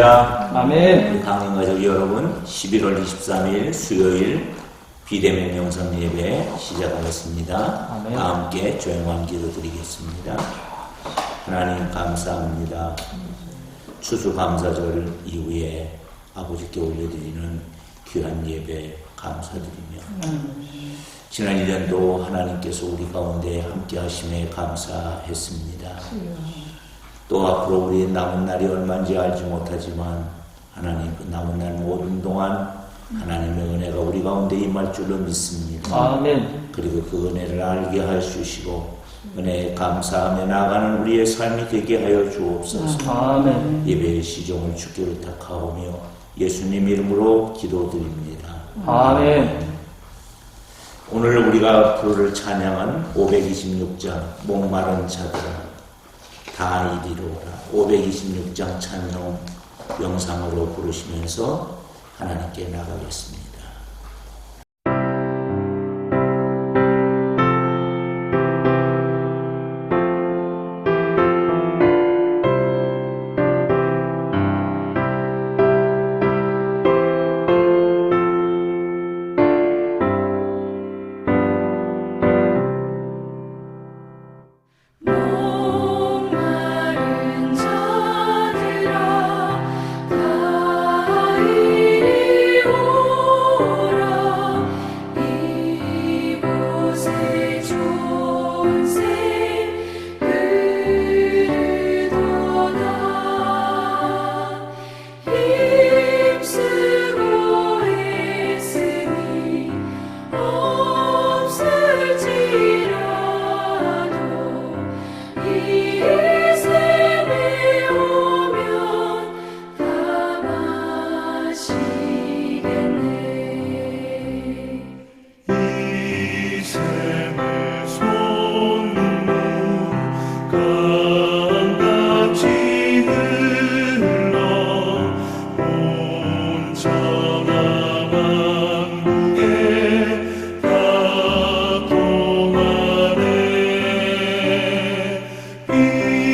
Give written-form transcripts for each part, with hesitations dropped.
할렐루야. 아멘. 우리 강림가족 여러분, 11월 23일 수요일 비대면 영상 예배 시작하겠습니다. 아멘. 다 함께 조용한 기도 드리겠습니다. 하나님 감사합니다. 추수감사절 이후에 아버지께 올려드리는 귀한 예배 감사드리며 지난 1년도 하나님께서 우리 가운데 함께 하심에 감사했습니다. 또 앞으로 우리 남은 날이 얼마인지 알지 못하지만 하나님 그 남은 날 모든 동안 하나님의 은혜가 우리 가운데 임할 줄로 믿습니다. 아멘. 그리고 그 은혜를 알게 하여 주시고 은혜에 감사하며 나아가는 우리의 삶이 되게 하여 주옵소서. 아멘. 예배의 시종을 주께 부탁하오며 예수님 이름으로 기도드립니다. 아멘. 오늘 우리가 부를 찬양은 526장 목마른 자들아 다 이리로라 526장 찬양 영상으로 부르시면서 하나님께 나가겠습니다. 목마른 자들아 다 이리 오라 이곳에 존새 흐르도다 힘쓰고 애쓰니 없을지라도 이 샘에 오면 다 마시겠네. 이 샘의 손눈물 강같이 흘러 온 천하만국에 다 통하네.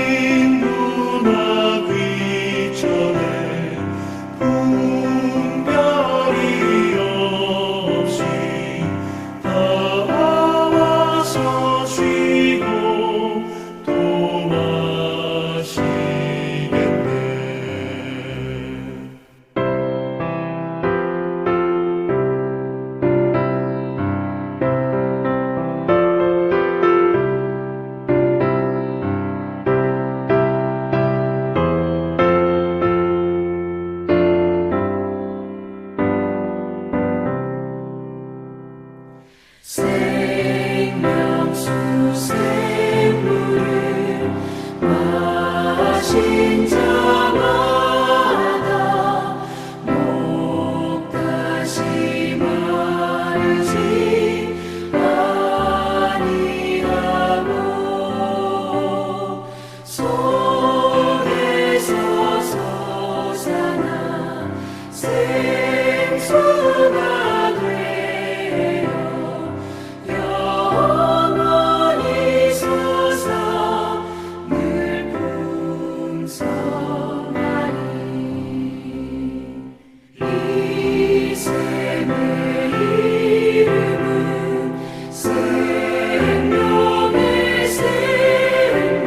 빈누나 귀천에 분별이 없이 다 와서 쉬고 또 마시겠네. 생명수 샘물을 마신 자마다 목 다시 마르지 아니하고 속에서 솟아나 생수가 되어 영원히 솟아 늘 풍성하니 이 샘의 이름은 생명의 샘물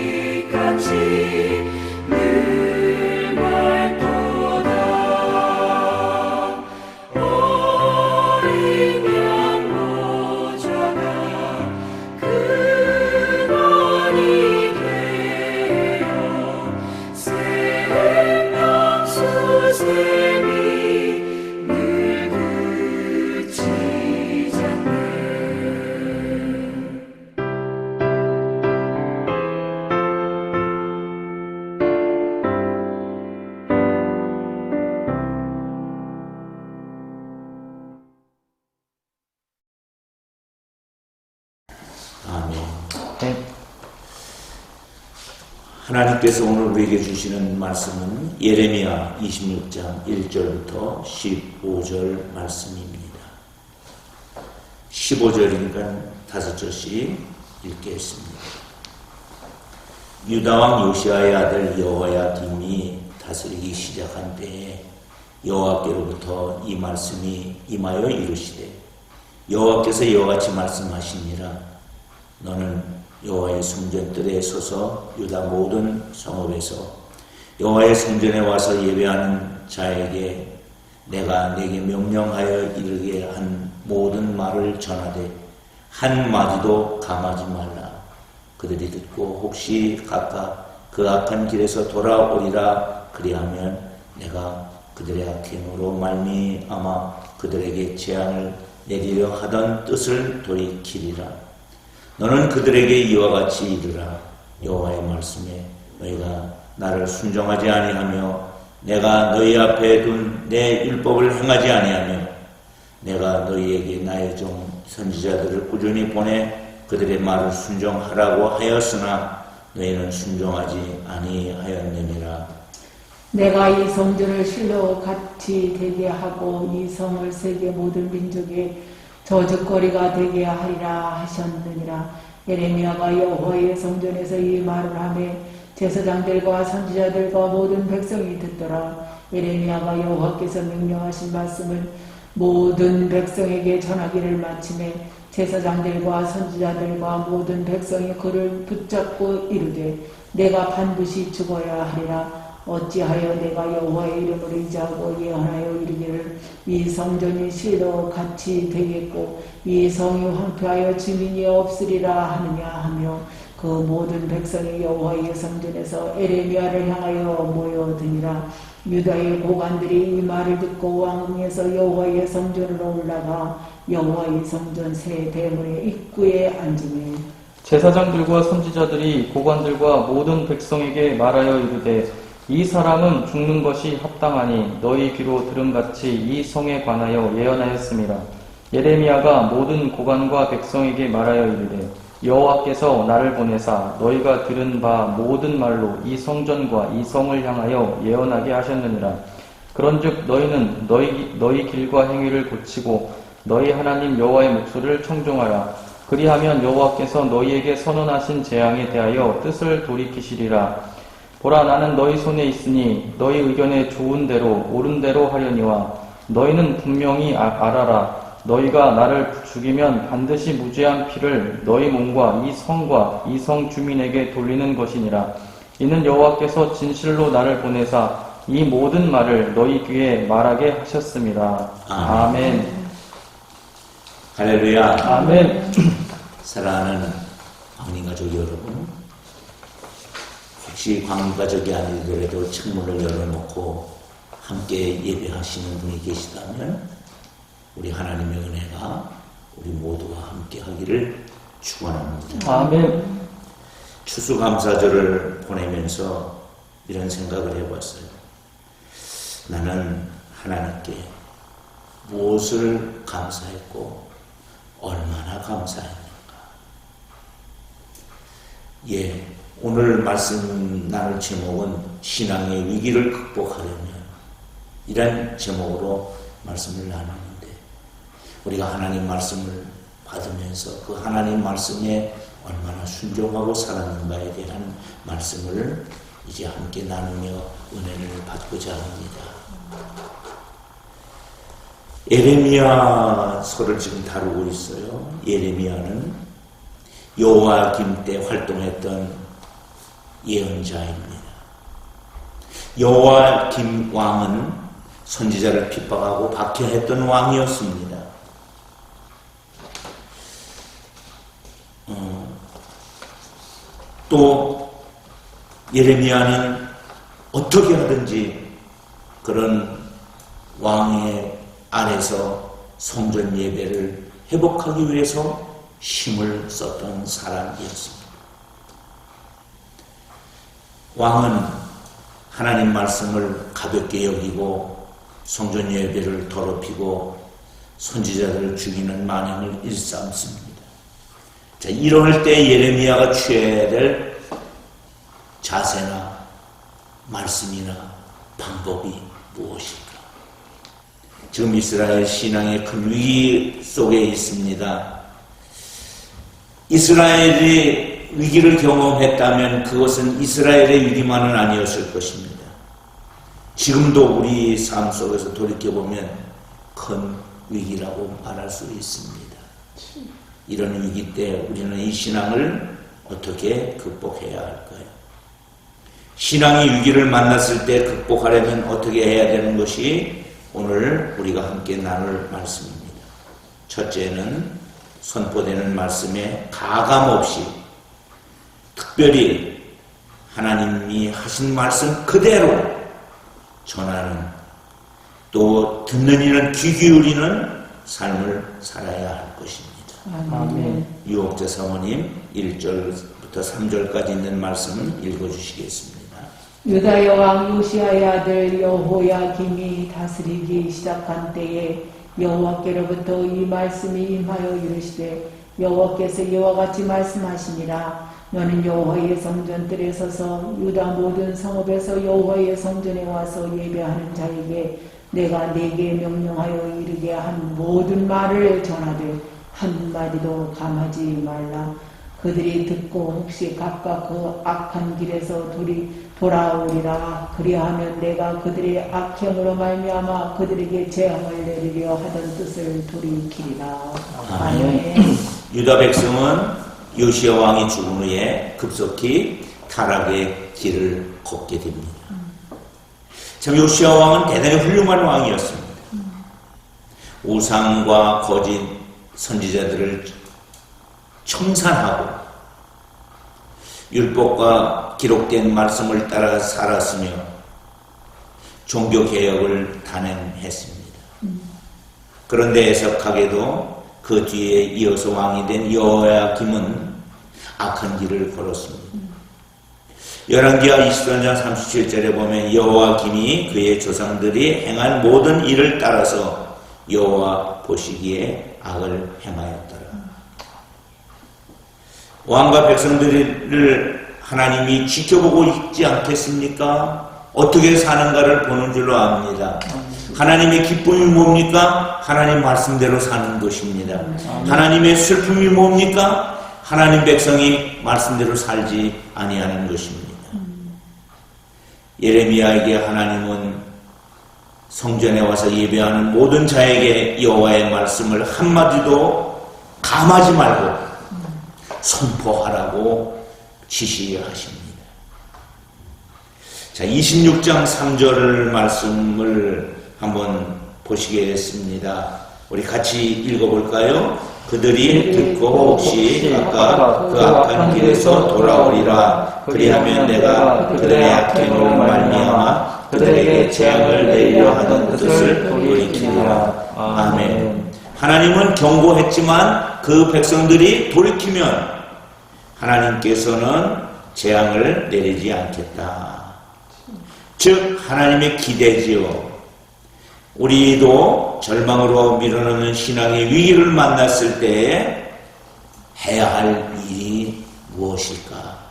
저수정빛같이 늘 맑도다 어린 양 모자가 근원이 되어 생명수 샘이 늘 그치지 않네. 아멘. 네. 하나님께서 오늘 우리에게 주시는 말씀은 예레미야 26장 1절부터 15절 말씀입니다. 15절이니까 5절씩 읽겠습니다. 유다 왕 요시아의 아들 여호야김이 다스리기 시작한 때에 여호와께로부터 이 말씀이 임하여 이르시되 여호와께서 이와 같이 말씀하시니라. 너는 여호와의 성전뜰에 서서 유다 모든 성읍에서 여호와의 성전에 와서 예배하는 자에게 내가 내게 명령하여 이르게 한 모든 말을 전하되 한 마디도 감하지 말라. 그들이 듣고 혹시 각각 그 악한 길에서 돌아오리라. 그리하면 내가 그들의 악행으로 말미암아 그들에게 재앙을 내리려 하던 뜻을 돌이키리라. 너는 그들에게 이와 같이 이르라. 여호와의 말씀에 너희가 나를 순종하지 아니하며 내가 너희 앞에 둔 내 율법을 행하지 아니하며 내가 너희에게 나의 종 선지자들을 꾸준히 보내 그들의 말을 순종하라고 하였으나 너희는 순종하지 아니하였느니라. 내가 이 성전을 실로 같이 되게 하고 이 성을 세계 모든 민족의 저주거리가 되게 하리라 하셨느니라. 예레미야가 여호와의 성전에서 이 말을 하매 제사장들과 선지자들과 모든 백성이 듣더라. 예레미야가 여호와께서 명령하신 말씀을 모든 백성에게 전하기를 마침에 제사장들과 선지자들과 모든 백성이 그를 붙잡고 이르되 내가 반드시 죽어야 하리라. 어찌하여 내가 여호와의 이름을 의지하고 예언하여 이르기를 이 성전이 실로 같이 되겠고 이 성이 황폐하여 주민이 없으리라 하느냐 하며 그 모든 백성이 여호와의 성전에서 에레미야를 향하여 모여드니라. 유다의 고관들이 이 말을 듣고 왕궁에서 여호와의 성전으로 올라가 여호와의 성전 새 대문의 입구에 앉으매 제사장들과 선지자들이 고관들과 모든 백성에게 말하여 이르되 이 사람은 죽는 것이 합당하니 너희 귀로 들음같이 이 성에 관하여 예언하였습니다. 예레미야가 모든 고관과 백성에게 말하여 이르되 여호와께서 나를 보내사 너희가 들은 바 모든 말로 이 성전과 이 성을 향하여 예언하게 하셨느니라. 그런즉 너희는 너희 길과 행위를 고치고 너희 하나님 여호와의 목소리를 청종하라. 그리하면 여호와께서 너희에게 선언하신 재앙에 대하여 뜻을 돌이키시리라. 보라, 나는 너희 손에 있으니 너희 의견에 좋은 대로 옳은 대로 하려니와 너희는 분명히 알아라. 너희가 나를 죽이면 반드시 무죄한 피를 너희 몸과 이 성과 이 성 주민에게 돌리는 것이니라. 이는 여호와께서 진실로 나를 보내사 이 모든 말을 너희 귀에 말하게 하셨습니다. 아멘. 할렐루야. 아멘. 사랑하는 광림 가족 여러분, 혹시 광림 가족이 아니더라도 창문을 열어놓고 함께 예배하시는 분이 계시다면 우리 하나님의 은혜가 우리 모두와 함께 하기를 축원합니다. 아멘. 추수감사절을 보내면서 이런 생각을 해봤어요. 나는 하나님께 무엇을 감사했고 얼마나 감사했는가. 오늘 말씀 나눌 제목은 신앙의 위기를 극복하려면, 이런 제목으로 말씀을 나누는데, 우리가 하나님 말씀을 받으면서 그 하나님 말씀에 얼마나 순종하고 살았는가에 대한 말씀을 이제 함께 나누며 은혜를 받고자 합니다. 예레미야서를 지금 다루고 있어요. 예레미야는 여호야김 때 활동했던 예언자입니다. 여호야김 왕은 선지자를 핍박하고 박해했던 왕이었습니다. 또 예레미야는 어떻게 하든지 그런 왕의 안에서 성전 예배를 회복하기 위해서 힘을 썼던 사람이었습니다. 왕은 하나님 말씀을 가볍게 여기고 성전 예배를 더럽히고 선지자들을 죽이는 만행을 일삼습니다. 자, 이럴 때 예레미야가 취해야 될 자세나 말씀이나 방법이 무엇일까? 지금 이스라엘 신앙의 큰 위기 속에 있습니다. 이스라엘이 위기를 경험했다면 그것은 이스라엘의 위기만은 아니었을 것입니다. 지금도 우리 삶 속에서 돌이켜보면 큰 위기라고 말할 수 있습니다. 이런 위기 때 우리는 이 신앙을 어떻게 극복해야 할까요? 신앙이 위기를 만났을 때 극복하려면 어떻게 해야 되는 것이 오늘 우리가 함께 나눌 말씀입니다. 첫째는 선포되는 말씀에 가감없이 특별히 하나님이 하신 말씀 그대로 전하는, 또 듣는 이는 귀 기울이는 삶을 살아야 할 것입니다. 아멘. 유옥재 사모님 1절부터 3절까지 있는 말씀 읽어주시겠습니다. 유다 여왕 요시아의 아들 여호야김이 다스리기 시작한 때에 여호와께로부터 이 말씀이 임하여 이르시되 여호와께서 이와 같이 말씀하시니라. 너는 여호와의 성전들에 서서 유다 모든 성읍에서 여호와의 성전에 와서 예배하는 자에게 내가 네게 명령하여 이르게 한 모든 말을 전하되 한마디도 감하지 말라. 그들이 듣고 혹시 각각 그 악한 길에서 돌아오리라. 그리하면 내가 그들의 악행으로 말미암아 그들에게 재앙을 내리려 하던 뜻을 돌이키리라. 아멘. 유다 백성은 요시야 왕이 죽은 후에 급속히 타락의 길을 걷게 됩니다. 참 요시야 왕은 대단히 훌륭한 왕이었습니다. 우상과 거짓 선지자들을 청산하고 율법과 기록된 말씀을 따라 살았으며 종교개혁을 단행했습니다. 그런데 애석하게도 그 뒤에 이어서 왕이 된 여호야김은 악한 길을 걸었습니다. 열왕기하 23장 37절에 보면 여호야김이 그의 조상들이 행한 모든 일을 따라서 여호와 보시기에 악을 행하였더라. 왕과 백성들을 하나님이 지켜보고 있지 않겠습니까? 어떻게 사는가를 보는 줄로 압니다. 하나님의 기쁨이 뭡니까? 하나님 말씀대로 사는 것입니다. 하나님의 슬픔이 뭡니까? 하나님 백성이 말씀대로 살지 아니하는 것입니다. 예레미야에게 하나님은 성전에 와서 예배하는 모든 자에게 여호와의 말씀을 한마디도 감하지 말고 선포하라고 지시하십니다. 자, 26장 3절 말씀을 한번 보시겠습니다. 우리 같이 읽어볼까요? 그들이 듣고 혹시 각각 그 악한 길에서 돌아오리라. 그리하면 내가 그들의 악행으로 말미암아 그들에게 재앙을 내리려 하던 뜻을 돌이키리라. 아멘. 하나님은 경고했지만 그 백성들이 돌이키면 하나님께서는 재앙을 내리지 않겠다. 즉 하나님의 기대지요. 우리도 절망으로 밀어넣는 신앙의 위기를 만났을 때 해야 할 일이 무엇일까?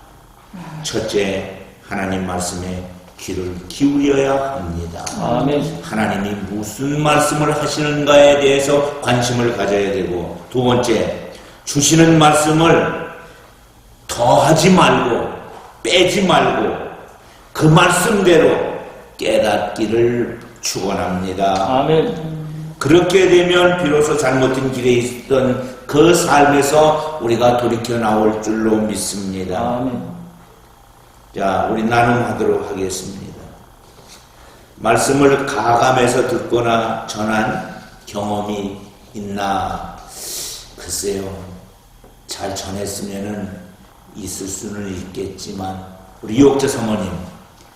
첫째, 하나님 말씀에 귀를 기울여야 합니다. 아멘. 하나님이 무슨 말씀을 하시는가에 대해서 관심을 가져야 되고, 두 번째, 주시는 말씀을 더하지 말고 빼지 말고 그 말씀대로 깨닫기를 축원합니다. 아멘. 그렇게 되면 비로소 잘못된 길에 있던 그 삶에서 우리가 돌이켜 나올 줄로 믿습니다. 아멘. 자, 우리 나눔하도록 하겠습니다. 말씀을 가감해서 듣거나 전한 경험이 있나? 글쎄요, 잘 전했으면은 있을 수는 있겠지만, 우리 유옥재 사모님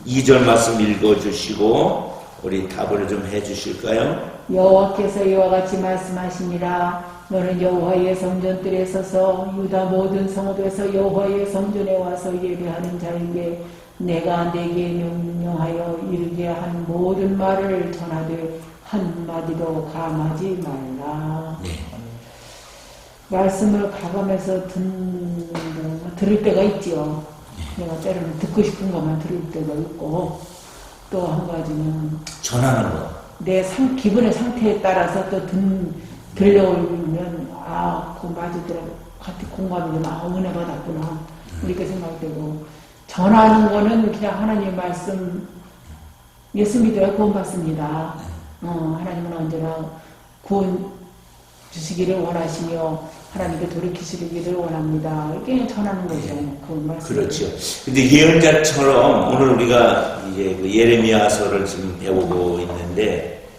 2절 말씀 읽어주시고 우리 답을 좀 해주실까요? 여호와께서 이와 같이 말씀하시니라. 너는 여호와의 성전들에 서서 유다 모든 성읍에서 여호와의 성전에 와서 예배하는 자에게 내가 내게 명령하여 이르게 한 모든 말을 전하되 한마디도 감하지 말라. 네. 말씀을 가감해서 들을 때가 있지요. 내가 때로는 듣고 싶은 것만 들을 때가 있고, 또 한 가지는 전하는 것. 내 기분의 상태에 따라서 또 들려오면, 그거 맞으더라고. 같이 공감이 되면, 은혜 받았구나. 우리가 생각되고 전하는 거는 그냥 하나님 말씀 예수 믿어야 구원받습니다. 하나님은 언제나 구원 주시기를 원하시며 하나님께 돌이키시기를 원합니다. 이게 전하는 거죠. 그 말씀. 그렇죠. 근데 예언자처럼 오늘 우리가 이제 그 예레미야서를 지금 배우고 있는데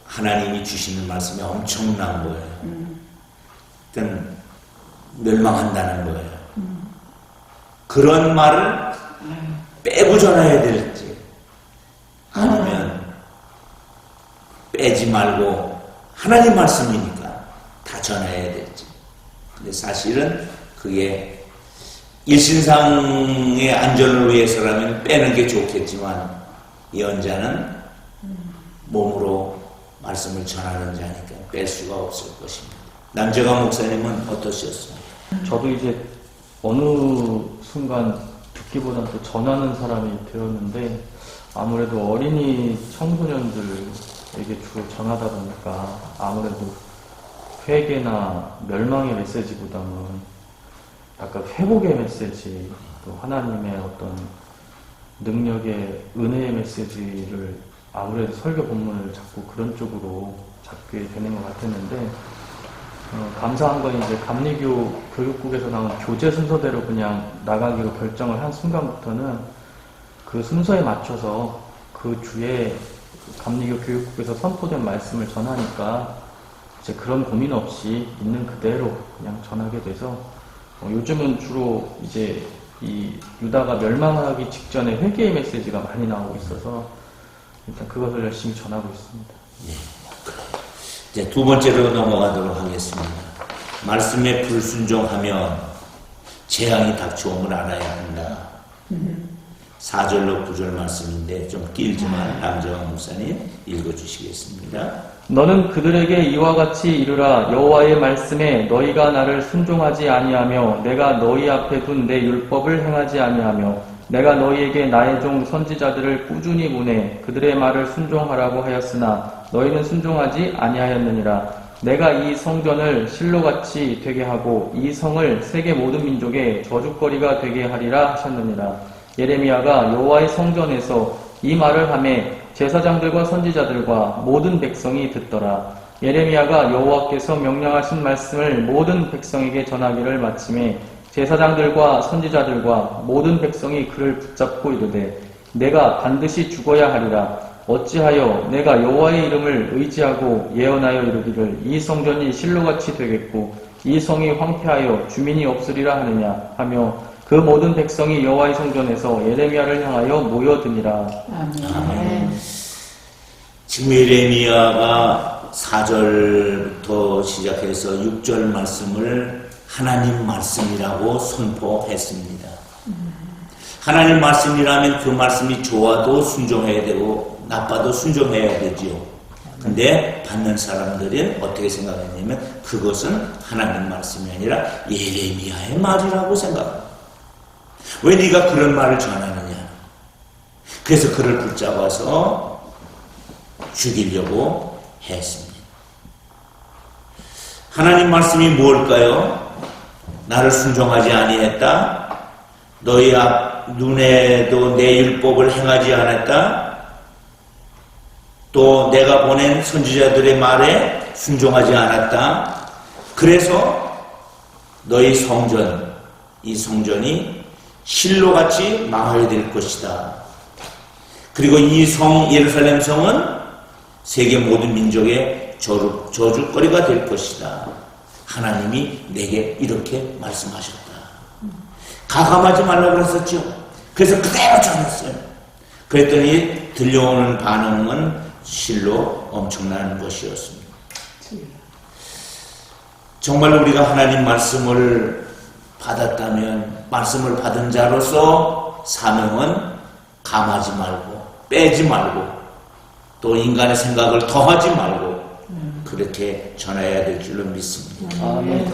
하나님이 주시는 말씀이 엄청난 거예요. 일단 멸망한다는 거예요. 그런 말을 빼고 전해야 될지 아니면 빼지 말고 하나님 말씀이니까 다 전해야 될지. 근데 사실은 그게 일신상의 안전을 위해서라면 빼는 게 좋겠지만 예언자는 몸으로 말씀을 전하는 자니까 뺄 수가 없을 것입니다. 남재강 목사님은 어떠셨어요? 저도 이제 어느 순간 듣기보다는 또 전하는 사람이 되었는데 아무래도 어린이 청소년들에게 주로 전하다 보니까 아무래도 회개나 멸망의 메시지보다는 약간 회복의 메시지, 또 하나님의 어떤 능력의 은혜의 메시지를 아무래도 설교 본문을 자꾸 그런 쪽으로 잡게 되는 것 같았는데 감사한 건 이제 감리교 교육국에서 나온 교재 순서대로 그냥 나가기로 결정을 한 순간부터는 그 순서에 맞춰서 그 주에 감리교 교육국에서 선포된 말씀을 전하니까 이제 그런 고민 없이 있는 그대로 그냥 전하게 돼서 요즘은 주로 이제 이 유다가 멸망하기 직전에 회개의 메시지가 많이 나오고 있어서 일단 그것을 열심히 전하고 있습니다. 이제 두 번째로 넘어가도록 하겠습니다. 말씀에 불순종하면 재앙이 닥쳐옴을 알아야 한다. 4절로 9절 말씀인데 좀 길지만 남정환 목사님 읽어주시겠습니다. 너는 그들에게 이와 같이 이르라. 여호와의 말씀에 너희가 나를 순종하지 아니하며 내가 너희 앞에 둔 내 율법을 행하지 아니하며 내가 너희에게 나의 종 선지자들을 꾸준히 보내 그들의 말을 순종하라고 하였으나 너희는 순종하지 아니하였느니라. 내가 이 성전을 실로같이 되게 하고 이 성을 세계 모든 민족의 저주거리가 되게 하리라 하셨느니라. 예레미야가 여호와의 성전에서 이 말을 하매 제사장들과 선지자들과 모든 백성이 듣더라. 예레미야가 여호와께서 명령하신 말씀을 모든 백성에게 전하기를 마침에 제사장들과 선지자들과 모든 백성이 그를 붙잡고 이르되 내가 반드시 죽어야 하리라. 어찌하여 내가 여호와의 이름을 의지하고 예언하여 이르기를 이 성전이 실로같이 되겠고 이 성이 황폐하여 주민이 없으리라 하느냐 하며 그 모든 백성이 여호와의 성전에서 예레미야를 향하여 모여드니라. 아멘. 지금 예레미야가 4절부터 시작해서 6절 말씀을 하나님 말씀이라고 선포했습니다. 하나님 말씀이라면 그 말씀이 좋아도 순종해야 되고 나빠도 순종해야 되지요. 근데 받는 사람들은 어떻게 생각했냐면 그것은 하나님 말씀이 아니라 예레미야의 말이라고 생각합니다. 왜 네가 그런 말을 전하느냐. 그래서 그를 붙잡아서 죽이려고 했습니다. 하나님 말씀이 무엇일까요? 나를 순종하지 아니했다. 너희 앞 눈에도 내 율법을 행하지 않았다. 또 내가 보낸 선지자들의 말에 순종하지 않았다. 그래서 너희 성전, 이 성전이 실로같이 망하게 될 것이다. 그리고 이 성, 예루살렘 성은 세계 모든 민족의 저주거리가 될 것이다. 하나님이 내게 이렇게 말씀하셨다. 가감하지 말라고 그랬었죠. 그래서 그대로 전했어요. 그랬더니 들려오는 반응은 실로 엄청난 것이었습니다. 정말 우리가 하나님 말씀을 받았다면 말씀을 받은 자로서 사명은 감하지 말고 빼지 말고 또 인간의 생각을 더하지 말고 그렇게 전해야 될 줄로 믿습니다. 아멘.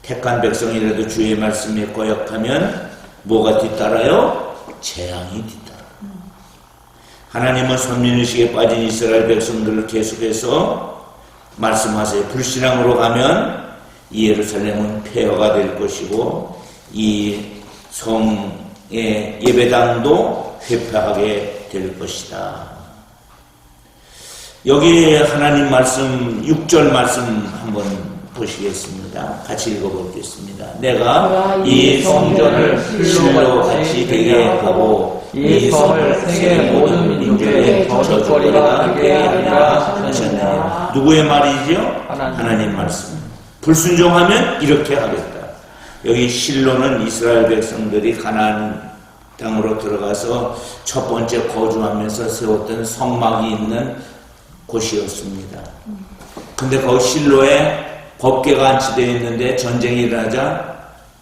택한 백성이라도 주의 말씀에 거역하면 뭐가 뒤따라요? 재앙이 뒤따라. 하나님은 선민의식에 빠진 이스라엘 백성들을 계속해서 말씀하세요. 불신앙으로 가면 이 예루살렘은 폐허가 될 것이고 이 성의 예배당도 회폐하게 될 것이다. 여기 하나님 말씀 6절 말씀 한번 보시겠습니다. 같이 읽어보겠습니다. 내가 이 성전을 실로 같이 되게 하고 이 성을 세계 모든 민족의 저주거리가 되게 하리라 하셨느니라. 누구의 말이죠? 하나님 말씀. 불순종하면 이렇게 하겠다. 여기 실로는 이스라엘 백성들이 가나안 땅으로 들어가서 첫 번째 거주하면서 세웠던 성막이 있는 곳이었습니다. 근데 거기 실로에 법궤가 안치되어 있는데 전쟁이 일어나자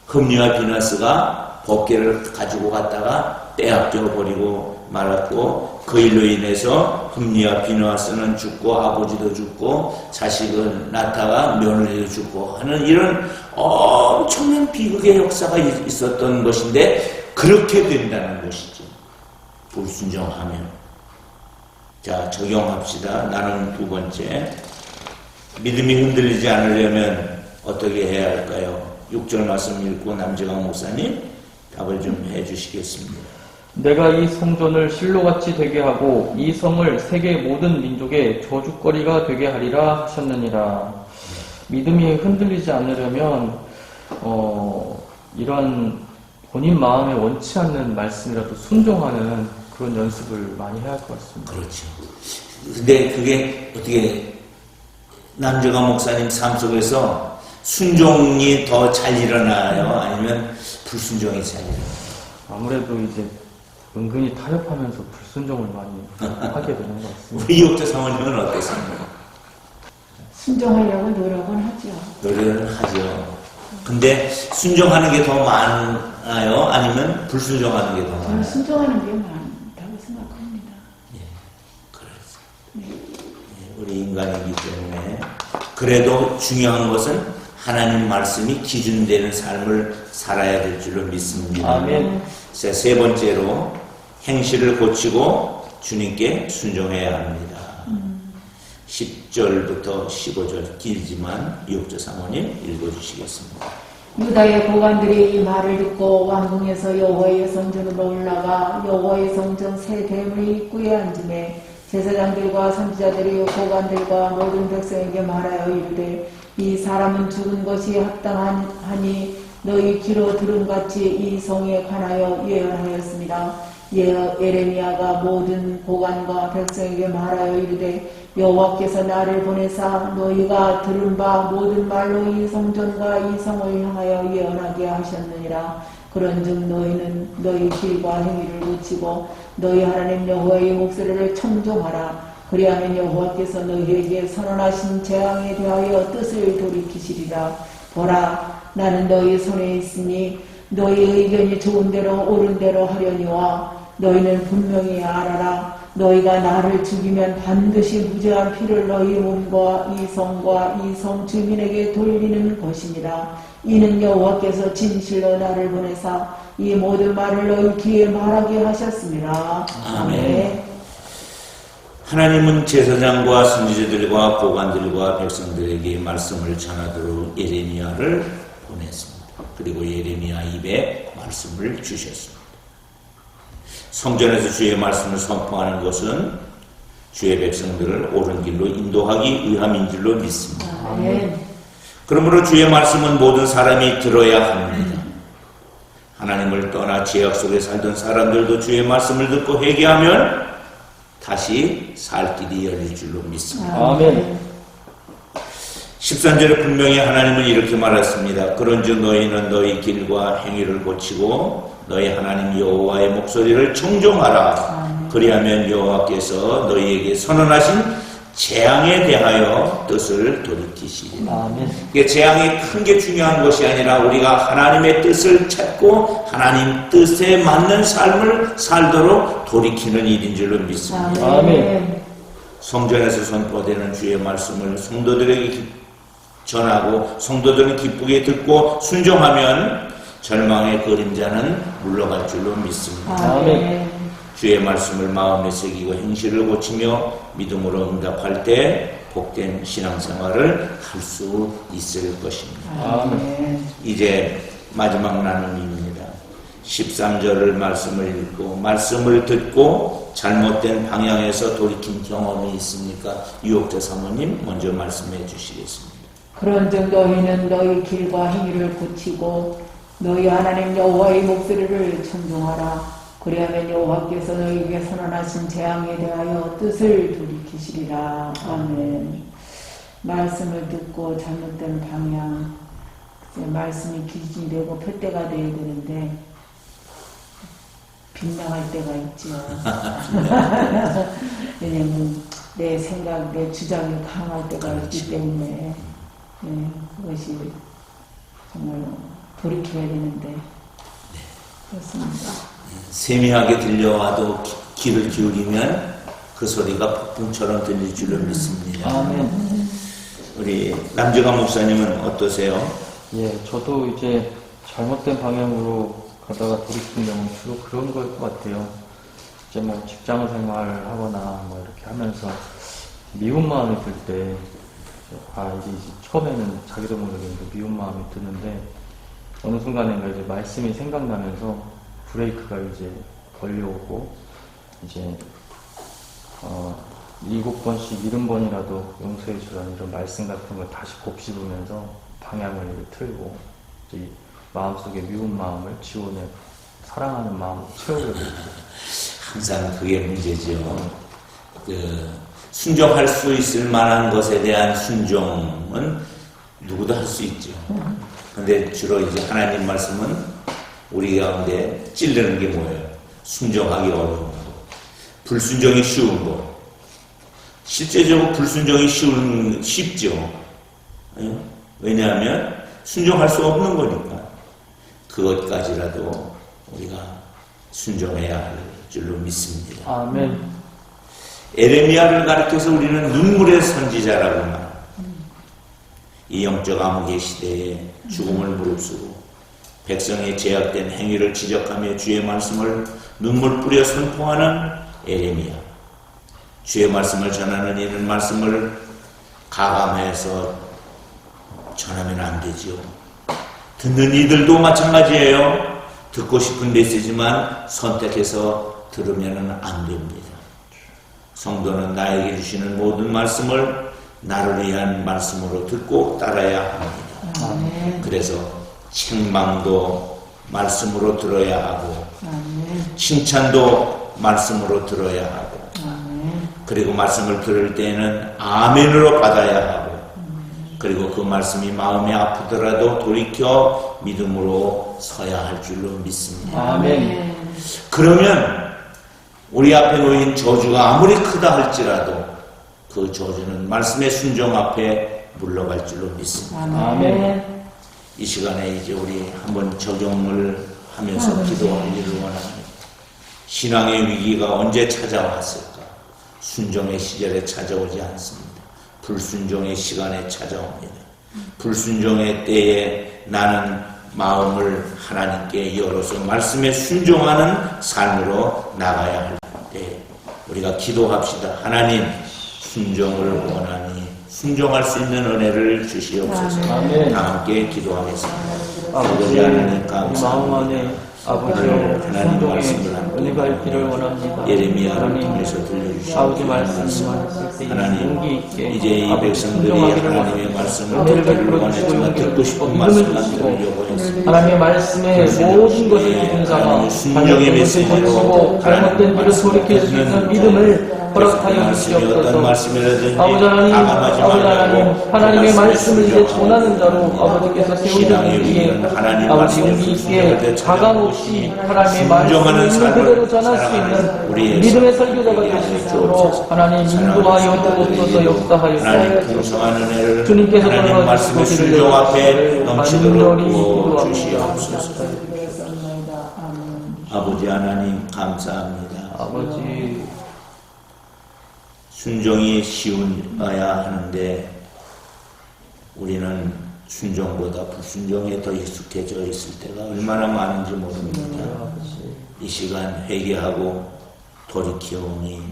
흠리와 비나스가 법궤를 가지고 갔다가 빼앗겨 버리고 말았고, 그 일로 인해서 흠리와 비나스는 죽고 아버지도 죽고 자식은 나타가 며느리도 죽고 하는 이런 엄청난 비극의 역사가 있었던 것인데, 그렇게 된다는 것이죠. 불순종하면. 자, 적용합시다. 나는 두 번째. 믿음이 흔들리지 않으려면 어떻게 해야 할까요? 6절 말씀 읽고 남재강 목사님 답을 좀 해주시겠습니다. 내가 이 성전을 실로같이 되게 하고 이 성을 세계 모든 민족의 저주거리가 되게 하리라 하셨느니라. 믿음이 흔들리지 않으려면 이런 본인 마음에 원치 않는 말씀이라도 순종하는 그런 연습을 많이 해야 할 것 같습니다. 그렇죠. 근데 그게 어떻게 남재강 목사님 삶 속에서 순종이 더 잘 일어나요? 아니면 불순종이 잘 일어나요? 아무래도 이제 은근히 타협하면서 불순종을 많이 하게 되는 것 같습니다. 우리 이옥재 사모님은 어땠습니까? 순종하려고 노력은 하죠. 노력은 하죠. 근데 순종하는 게 더 많아요? 아니면 불순종하는 게 더 저는 많아요? 순종하는 게 많다고 생각합니다. 그렇죠. 우리 인간이기 때문에. 그래도 중요한 것은 하나님 말씀이 기준되는 삶을 살아야 될 줄로 믿습니다. 아멘. 자, 세 번째로 행실을 고치고 주님께 순종해야 합니다. 10절부터 15절 길지만 이옥조 사모님 읽어주시겠습니다. 유다의 고관들이 이 말을 듣고 왕궁에서 여호와의 성전으로 올라가 여호와의 성전 새 대문 입구에 앉음에 제사장들과 선지자들이 고관들과 모든 백성에게 말하여 이르되 이 사람은 죽은 것이 합당하니 너희 귀로 들음같이 이 성에 관하여 예언하였습니다. 예레미야가 모든 고관과 백성에게 말하여 이르되 여호와께서 나를 보내사 너희가 들은 바 모든 말로 이 성전과 이 성을 향하여 예언하게 하셨느니라. 그런즉 너희는 너희 길과 행위를 고치고 너희 하나님 여호와의 목소리를 청종하라. 그리하면 여호와께서 너희에게 선언하신 재앙에 대하여 뜻을 돌이키시리라. 보라, 나는 너희 손에 있으니 너희 의견이 좋은 대로 옳은 대로 하려니와 너희는 분명히 알아라. 너희가 나를 죽이면 반드시 무죄한 피를 너희 몸과 이 성과 이 성 주민에게 돌리는 것이니라. 이는 여호와께서 진실로 나를 보내사 이 모든 말을 너희 귀에 말하게 하셨습니다. 아멘. 하나님은 제사장과 선지자들과 고관들과 백성들에게 말씀을 전하도록 예레미야를 보냈습니다. 그리고 예레미야 입에 말씀을 주셨습니다. 성전에서 주의 말씀을 선포하는 것은 주의 백성들을 옳은 길로 인도하기 위함인 줄로 믿습니다. 아멘. 그러므로 주의 말씀은 모든 사람이 들어야 합니다. 하나님을 떠나 죄악 속에 살던 사람들도 주의 말씀을 듣고 회개하면 다시 살 길이 열릴 줄로 믿습니다. 아멘. 13절에 분명히 하나님은 이렇게 말했습니다. 그런즉 너희는 너희 길과 행위를 고치고 너희 하나님 여호와의 목소리를 청종하라. 그리하면 여호와께서 너희에게 선언하신 재앙에 대하여 뜻을 돌이키시리라. 아멘. 이게 재앙이 큰 게 중요한 것이 아니라 우리가 하나님의 뜻을 찾고 하나님 뜻에 맞는 삶을 살도록 돌이키는 일인 줄로 믿습니다. 아멘. 성전에서 선포되는 주의 말씀을 성도들에게 전하고 성도들은 기쁘게 듣고 순종하면 절망의 그림자는 물러갈 줄로 믿습니다. 아멘. 주의 말씀을 마음에 새기고 행실을 고치며 믿음으로 응답할 때 복된 신앙생활을 할 수 있을 것입니다. 아멘. 이제 마지막 나눔입니다. 13절을 말씀을 읽고 말씀을 듣고 잘못된 방향에서 돌이킨 경험이 있습니까? 유옥재 사모님 먼저 말씀해 주시겠습니다. 그런즉 너희는 너희 길과 행위를 고치고 너희 하나님 여호와의 목소리를 청종하라. 그리하면 여호와께서 너희에게 선언하신 재앙에 대하여 뜻을 돌이키시리라. 아멘. 말씀을 듣고 잘못된 방향, 말씀이 기준이 되고 표대가 되어야 되는데 빗나갈 때가 있죠. 왜냐면 내 생각, 내 주장이 강할 때가 있기 때문에 그것이 정말 돌이켜야 되는데 그렇습니다. 세미하게 들려와도 귀를 기울이면 그 소리가 폭풍처럼 들릴 줄로 믿습니다. 아멘. 우리 남주가 목사님은 어떠세요? 예, 저도 이제 잘못된 방향으로 가다가 돌이킨 경우 주로 그런 걸 것 같아요. 이제 뭐 직장 생활을 하거나 뭐 이렇게 하면서 미운 마음이 들 때, 이게 이제 처음에는 자기도 모르게 미운 마음이 드는데, 어느 순간인가 이제 말씀이 생각나면서 브레이크가 이제 걸려오고, 이제, 7번씩 70번이라도 용서해 주라는 이런 말씀 같은 걸 다시 곱씹으면서 방향을 틀고, 이제 마음속에 미운 마음을 지원해 사랑하는 마음을 채우려고 해요. 항상 그게 문제죠. 순종할 수 있을 만한 것에 대한 순종은 누구도 할 수 있죠. 근데 주로 이제 하나님 말씀은 우리 가운데 찔르는 게 뭐예요? 순종하기 어려운 거. 불순종이 쉬운 거. 실제적으로 불순종이 쉽죠. 왜냐하면 순종할 수 없는 거니까. 그것까지라도 우리가 순종해야 할 줄로 믿습니다. 아멘. 에레미야를 가리켜서 우리는 눈물의 선지자라고 말합니다. 이 영적 암흑의 시대에 죽음을 무릅쓰고 백성의 제약된 행위를 지적하며 주의 말씀을 눈물 뿌려 선포하는 에레미야. 주의 말씀을 전하는 이런 말씀을 가감해서 전하면 안 되죠. 듣는 이들도 마찬가지예요. 듣고 싶은 데 있지만 선택해서 들으면 안 됩니다. 성도는 나에게 주시는 모든 말씀을 나를 위한 말씀으로 듣고 따라야 합니다. 그래서 책망도 말씀으로 들어야 하고 칭찬도 말씀으로 들어야 하고 그리고 말씀을 들을 때에는 아멘으로 받아야 하고 그리고 그 말씀이 마음이 아프더라도 돌이켜 믿음으로 서야 할 줄로 믿습니다. 아멘. 그러면 우리 앞에 놓인 저주가 아무리 크다 할지라도 그 저주는 말씀의 순종 앞에 물러갈 줄로 믿습니다. 아멘. 이 시간에 이제 우리 한번 적용을 하면서 기도하기를 원합니다. 신앙의 위기가 언제 찾아왔을까? 순종의 시절에 찾아오지 않습니다. 불순종의 시간에 찾아옵니다. 불순종의 때에 나는 마음을 하나님께 열어서 말씀에 순종하는 삶으로 나가야 할 때 우리가 기도합시다. 하나님 순종을 원하니 순종할 수 있는 은혜를 주시옵소서. 아멘. 다 함께 기도하겠습니다. 아버지, 하나님 마음 안에 아버지여 순종의 은혜가 있기를 원합니다. 예레미야를 통해서 들려주시고 아버지 말씀을 쓸 때 하나님 용기 있게 이제 이 백성들이 하나님의 말씀을 은혜를 듣기를 베풀어 원했지만 주시고 듣고 싶은 믿음을 말씀만 주시고 들으려고 했습니다. 하나님의 말씀에 모든 것을 믿음 삼아 잘못된 것을 고치고 잘못된 일을 돌이킬 수 있는 믿음을 허락하여 주시옵소서. 아버지 하나님, 하나님의 말씀을 이제 전하는 자로 아버지께서 세우시기에 아버지 용기 있게 가감 없이 하나님의 말씀을 있는 그대로 전할 수 있는 믿음의 설교자가 될 수 있도록 하나님 인도하여 주옵소서. 역사하여 주님께서 하나님 말씀의 순종 앞에 넘치도록 부어주시옵소서. 아버지 하나님 감사합니다. 아버지 순종이 쉬워야 하는데 우리는 순종보다 불순종에 더 익숙해져 있을 때가 얼마나 많은지 모릅니다. 이 시간 회개하고 돌이키오니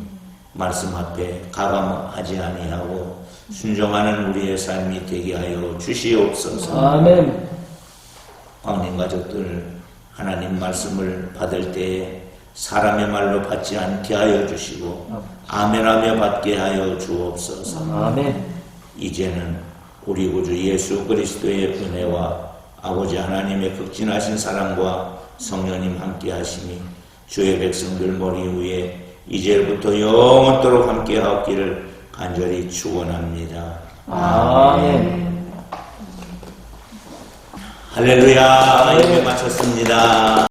말씀 앞에 가감하지 아니하고 순종하는 우리의 삶이 되게 하여 주시옵소서. 아멘. 광림 가족들 하나님 말씀을 받을 때에 사람의 말로 받지 않게 하여 주시고 아멘하며 받게 하여 주옵소서. 아멘. 이제는 우리 구주 예수 그리스도의 은혜와 아버지 하나님의 극진하신 사랑과 성령님 함께 하심이 주의 백성들 머리 위에 이제부터 영원토록 함께 하옵기를 간절히 축원합니다. 아멘. 할렐루야. 예배 마쳤습니다.